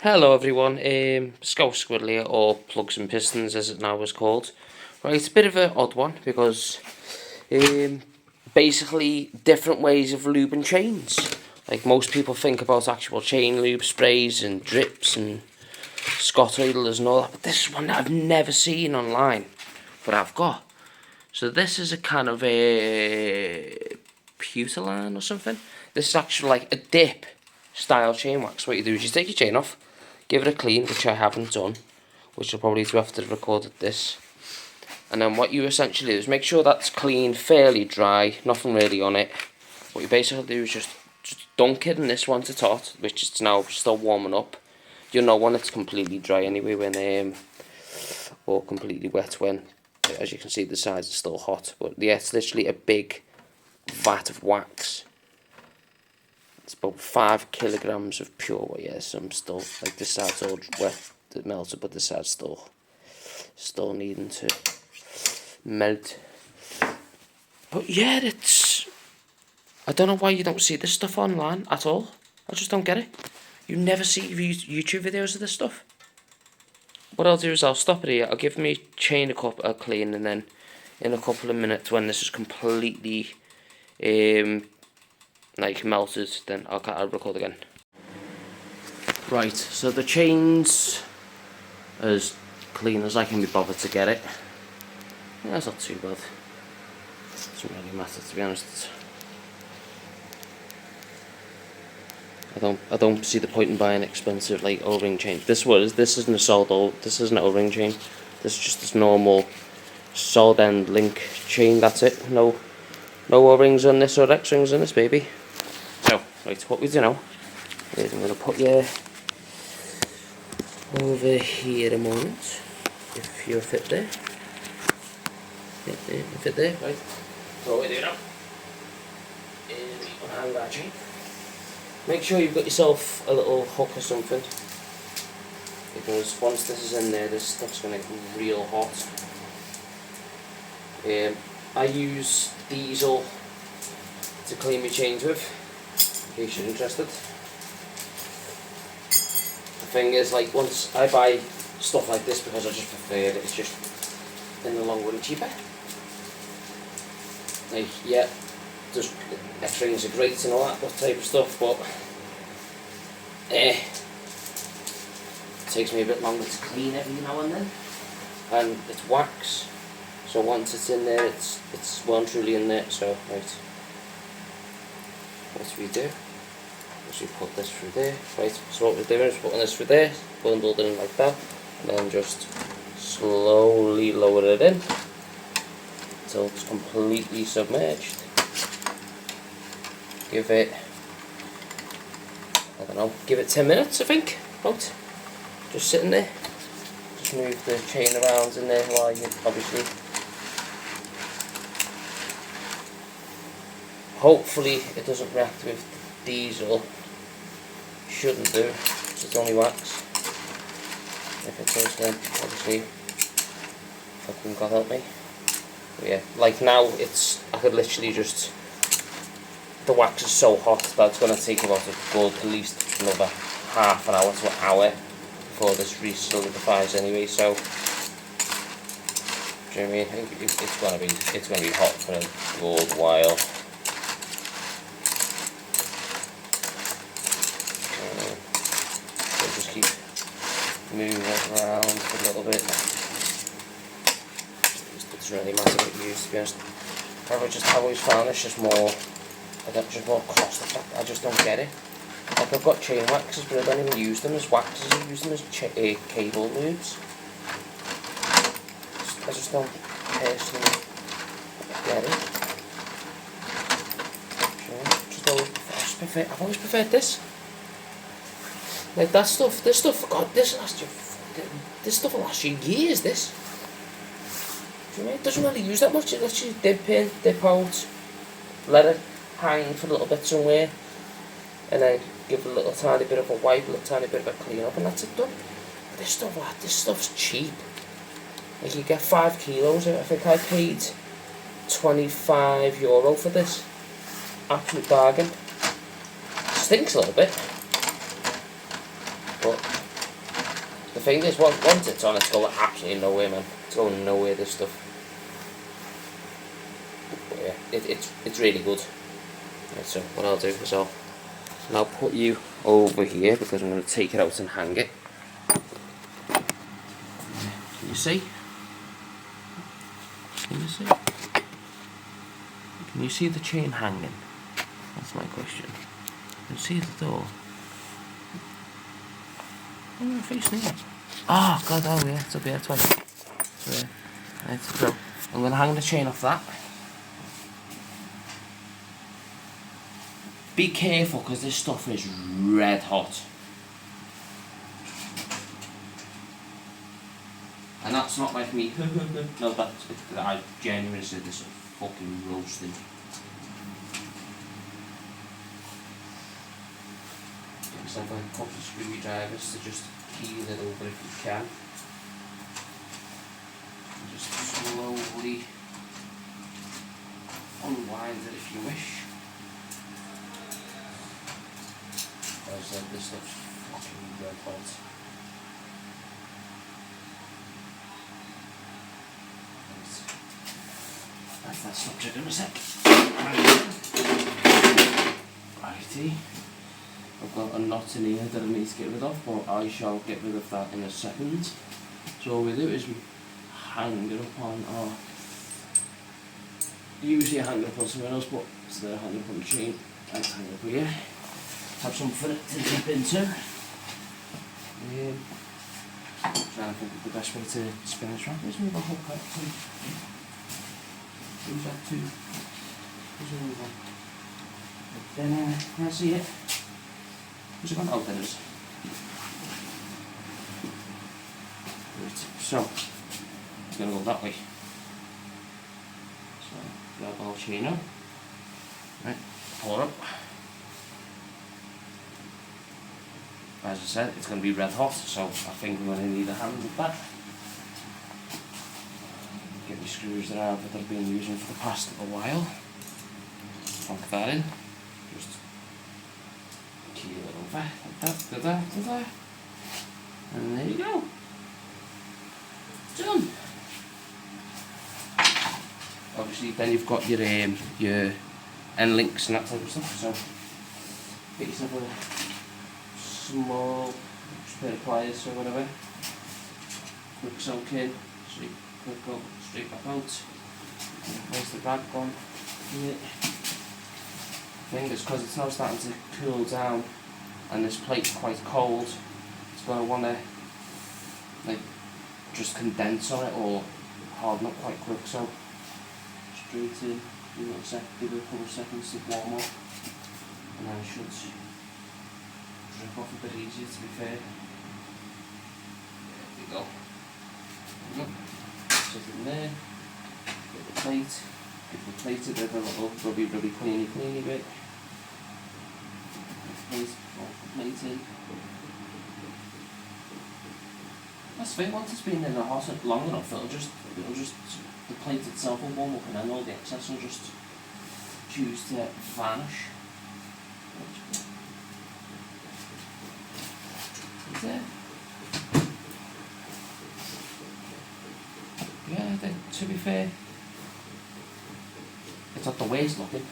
Hello everyone, Scout Squirrel here, or Plugs and Pistons as it now is called. Right, it's a bit of an odd one because basically different ways of lubing chains. Like most people think about actual chain lube sprays and drips and Scott oilers and all that, but this is one that I've never seen online, but I've got. So this is a kind of a Putaline or something. This is actually like a dip style chain wax. What you do is you take your chain off, give it a clean, which I haven't done, which I'll probably do after I've recorded this. And then what you essentially do is make sure that's clean, fairly dry, nothing really on it. What you basically do is just dunk it in this one to tot, which is now still warming up. You'll know when it's completely dry anyway, when or completely wet when, as you can see, the sides are still hot. But yeah, it's literally a big vat of wax. It's about 5 kilograms of pure wax. Yeah, some still, like this side's all wet, it melted, but the side's still needing to melt. But yeah, I don't know why you don't see this stuff online at all. I just don't get it. You never see YouTube videos of this stuff. What I'll do is I'll stop it here. I'll give my chain a clean, and then in a couple of minutes when this is completely like melted, then I'll record again. Right, so the chain's as clean as I can be bothered to get it. Yeah, that's not too bad. Doesn't really matter, to be honest. I don't see the point in buying expensive like O-ring chain. This isn't a solid this isn't an O-ring chain. This is just this normal solid end link chain. That's it. No O-rings on this or X-rings on this baby. So right, what we do now is I'm gonna put you over here a moment. If you fit there. Yeah, you fit there, right. So what we do now is unhang that chain. Make sure you've got yourself a little hook or something, because once this is in there, this stuff's going to get real hot. I use diesel to clean my chains with, in case you're interested. The thing is, like, once I buy stuff like this because I just prefer it, it's just in the long run cheaper. Like, yeah, just X-rings are great and all that type of stuff, but it takes me a bit longer to clean every now and then, and it's wax, so once it's in there, it's well and truly in there. So right, what we do is we put this through there. Right, so what we're doing is putting this through there, bundled in like that, and then just slowly lower it in until it's completely submerged. Give it, I don't know, give it 10 minutes, I think, about. Just sitting there. Just move the chain around in there while you, obviously. Hopefully it doesn't react with the diesel. Shouldn't do, because it's only wax. If it does, then obviously, fucking God help me. But yeah, like now, I could literally just, the wax is so hot that it's going to take about a good, at least another half an hour to an hour before this re-solidifies anyway. So, do you know what I mean? I think it's going to be hot for a good while. So just keep moving it around a little bit. It doesn't really matter what you use, to be honest. I've always found it's just more. Just more cost effective. I just don't get it. Like, I've got chain waxes, but I don't even use them as waxes. I use them as cable lubes. I just don't personally get it. I've always preferred this. Like that stuff. This stuff. God, this stuff will last you years. This. Do you know what I mean? It doesn't really use that much. It lets you dip in, dip out, let it hang for a little bit somewhere, and then give a little tiny bit of a wipe, a little tiny bit of a clean up, and that's it done. But this stuff's cheap. Like, you get 5 kilos. I think I paid €25 for this. Absolute bargain. Stinks a little bit, but The thing is, once it's on, it's going absolutely nowhere, man. It's going nowhere, this stuff. But yeah, it's really good. Right, so what I'll do is I'll put you over here because I'm going to take it out and hang it. Can you see? Can you see? Can you see the chain hanging? That's my question. Can you see the door? Oh, facing here. Oh god, oh yeah, it's up here twice. So yeah. Right, so I'm going to hang the chain off that. Be careful because this stuff is red hot. And that's not like me. No, I genuinely said this is fucking roasting. Get yourself a couple of screwdrivers to just peel it over if you can. And just slowly unwind it if you wish. As I said, this stuff's fucking red hot. That's that subject in a sec. Righty. I've got a knot in here that I need to get rid of, but I shall get rid of that in a second. So all we do is we hang it up on our... Usually I hang it up on somewhere else, but instead of hanging up on the chain, I hang it up here. Have something for it to dip into. Trying to think of the best way to spin this round. Let's move the whole part. Who's that too? Who's the other one? Then, can I see it? Who's it gone? Oh, there it is. Right, so, it's going to go that way. So, grab our chain now. Right, pull it up. As I said, it's going to be red hot, so I think we're going to need a hand with that. Get my screws that I've been using for the past little while. Plonk that in. Just keel it over, like that, and there you go. Done. Obviously, then you've got your end links and that type of stuff. So get yourself a small pair of pliers or whatever. Quick soak in, so you quick go straight back out. Where's the bag gone? Yeah. Fingers, because it's now starting to cool down and this plate's quite cold, it's going to want to like just condense on it or harden up quite quick. So straight in, give it a couple of seconds to warm up, and then it should drip off a bit easier, to be fair. There we go. Sit in there, get the plate, give the plate a bit of a little rubby cleany bit. Plate in. That's fair, once it's been in the hot long enough, it'll just the plate itself will warm up and then all the excess will just choose to vanish. Is there? Yeah, I think, to be fair, it's not the worst looking.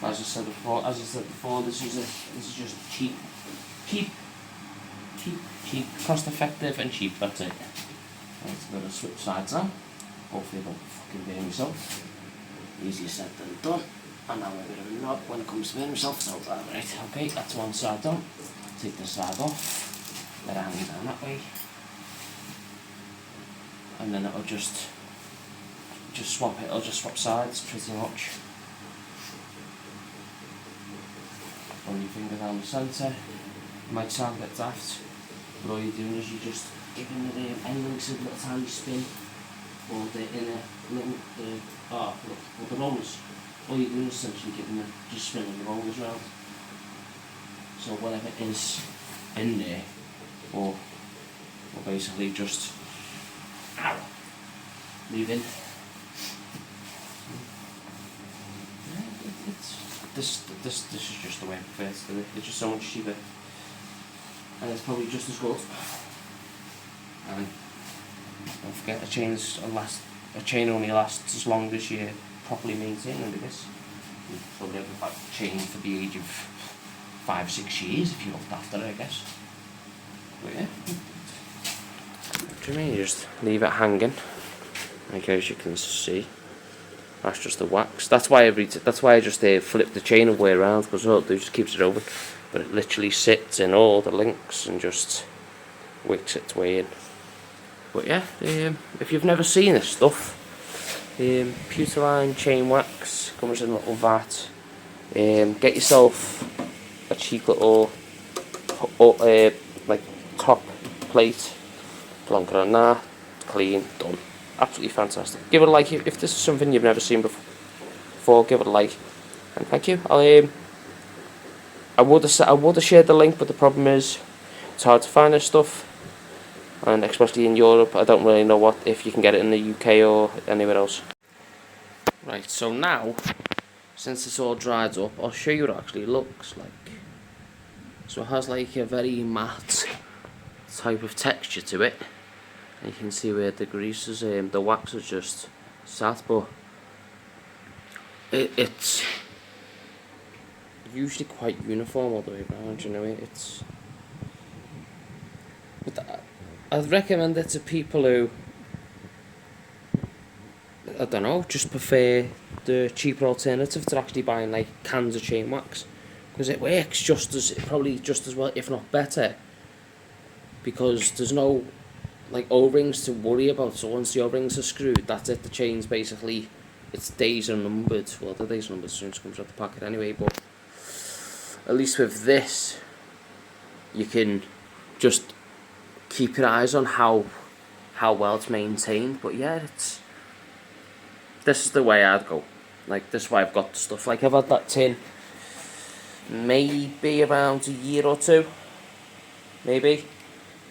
As I said before, this is just cheap, cost effective and cheap. That's it. Right, I'm gonna switch sides now. Hopefully I don't fucking burn myself. Easier said than done. And I'm a bit of a knob when it comes to burn myself. So right, okay, that's one side done. Take this side off. Let it hang down that way. And then it'll just swap it. It'll just swap sides pretty much. Run your finger down the centre. It might sound a bit daft, but all you're doing is you're just giving the end links a little tiny spin, or the inner link, the rollers. All you're doing is essentially giving them, just spinning the rollers around. So whatever is in there, or basically just moving. This is just the way I prefer to do it. It's just so much cheaper and it's probably just as good. And don't forget, a chain only lasts as long as you properly maintain it, I guess. You probably have a chain for the age of 5-6 years if you looked after it, I guess. But yeah. What do you mean? You just leave it hanging. Like as you can see, that's just the wax. That's why I just flip the chain all the way around, because all it does just keeps it open. But it literally sits in all the links and just wicks its way in. But yeah, if you've never seen this stuff, Pewterline chain wax comes in a little vat. Get yourself a cheap little like top plate, plonk it on that, clean, done. Absolutely fantastic. Give it a like if this is something you've never seen before. Give it a like, and thank you. I would have shared the link, but the problem is it's hard to find this stuff, and especially in Europe, I don't really know if you can get it in the UK or anywhere else. Right, so now, since it's all dried up, I'll show you what it actually looks like. So it has like a very matte type of texture to it. You can see where the grease is, the wax is just sat, but it's usually quite uniform all the way around, you know. But I'd recommend it to people who, I don't know, just prefer the cheaper alternative to actually buying like cans of chain wax, because it works probably just as well, if not better, because there's no like O-rings to worry about. So once the O-rings are screwed, that's it. The chain's basically, its days are numbered. Well, the days are numbered as soon as it comes out the packet anyway, but at least with this, you can just keep your eyes on how well it's maintained. But yeah, this is the way I'd go. Like, this is why I've got the stuff. Like, I've had that tin maybe around a year or two, maybe.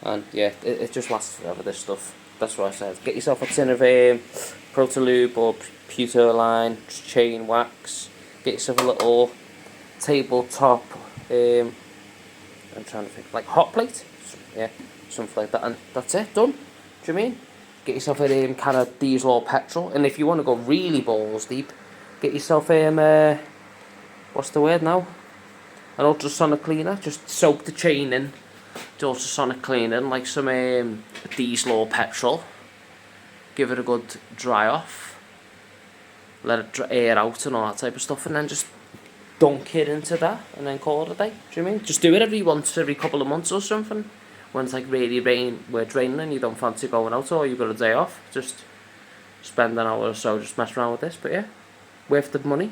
And yeah, it just lasts forever, this stuff. That's what I said. Get yourself a tin of Lube or Pewterline chain wax. Get yourself a little tabletop, I'm trying to think, like hot plate? Yeah, something like that. And that's it, done. Do you know what I mean? Get yourself a can of diesel or petrol. And if you want to go really balls deep, get yourself what's the word now? An ultrasonic cleaner. Just soak the chain in to ultrasonic cleaning, like some diesel or petrol. Give it a good dry off. Let it air out and all that type of stuff, and then just dunk it into that, and then call it a day. Do you know what I mean? Just do it every couple of months or something. When it's like really we're draining and you don't fancy going out, or you've got a day off, just spend an hour or so just messing around with this. But yeah, worth the money.